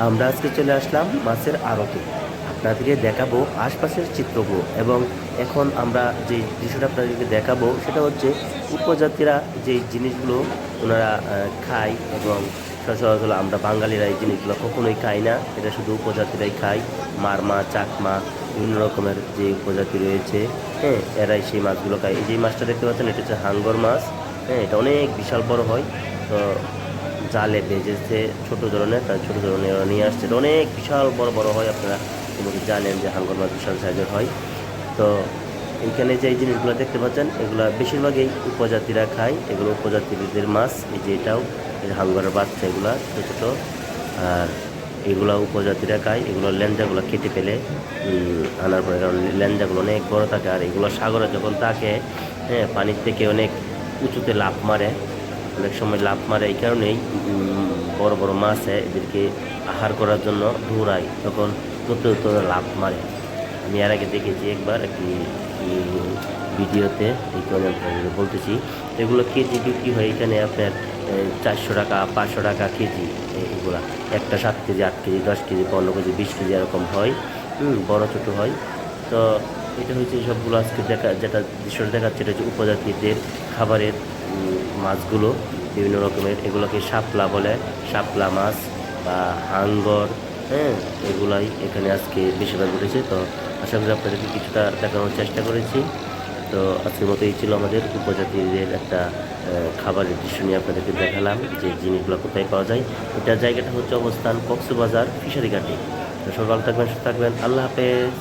আমরা আজকে চলে আসলাম মাছের আড়তে। আপনাদেরকে দেখাবো আশপাশের চিত্রগুলো এবং এখন আমরা যে দৃশ্যটা আপনাদেরকে দেখাবো সেটা হচ্ছে উপজাতিরা যে জিনিসগুলো ওনারা খায় এবং সচরাচর আমরা বাঙালিরা এই জিনিসগুলো কখনোই খাই না, এটা শুধু উপজাতিরাই খায়। মারমা, চাকমা, বিভিন্ন রকমের যে উপজাতি রয়েছে, হ্যাঁ, এরাই সেই মাছগুলো খায়। এই যে মাছটা দেখতে পাচ্ছেন, এটা হচ্ছে হাঙ্গর মাছ। হ্যাঁ, এটা অনেক বিশাল বড় হয়। তো জালে ভেজেছে ছোট ধরনের, তার ছোট ধরনের ওরা নিয়ে আসছে, এটা অনেক বিশাল বড় বড় হয়। আপনারা কিন্তু জানেন যে হাঙ্গর মাছ বিশাল সাইজের হয়। তো এইখানে যে এই জিনিসগুলো দেখতে পাচ্ছেন, এগুলা বেশিরভাগই উপজাতিরা খায়। এগুলো উপজাতিদের মাছ। এই যে এটাও এই যে হাঙ্গরের বাচ্চা, এগুলা ছোট ছোট। আর এগুলা উপজাতিরা খায়। এগুলো ল্যাঞ্জাগুলো কেটে ফেলে আনার পরে, কারণ ল্যাঞ্জাগুলো অনেক বড় থাকে। আর এগুলো সাগরে যখন থাকে, হ্যাঁ, পানির থেকে অনেক উঁচুতে লাফ মারে, অনেক সময় লাফ মারে। এই কারণেই বড় বড় মাছ এদেরকে আহার করার জন্য দৌড়ায়, তখন তত তত লাফ মারে। আমি এর আগে দেখেছি একবার একটি ভিডিওতে, এই কারণে আপনাদের বলতেছি। এগুলো কেজি বিক্রি হয় এখানে আপনার 400 টাকা, 500 টাকা কেজি। এগুলা একটা 7 KG, 8 KG, 10 KG, 15 KG, 20 KG এরকম হয়। বড় ছোট হয়। তো এটা হচ্ছে সবগুলো আজকে যেটা দৃশ্যটা দেখাচ্ছে, এটা হচ্ছে উপজাতিদের খাবারের মাছগুলো বিভিন্ন রকমের। এগুলোকে শাপলা বলে, শাপলা মাছ বা হাঙ্গর। হ্যাঁ, এগুলাই এখানে আজকে বেশিরভাগ উঠেছে। তো আশা করি আপনাদেরকে কিছুটা দেখানোর চেষ্টা করেছি। তো আজকের মতো এই ছিল আমাদের উপজাতিদের একটা খাবারের দৃশ্য নিয়ে আপনাদেরকে দেখালাম যে জিনিসগুলো কোথায় পাওয়া যায়। এটা জায়গাটা হচ্ছে অবস্থান কক্সবাজার ফিশারি ঘাটে। তো সকাল থাকবেন, সুস্থ থাকবেন, আল্লাহ হাফেজ।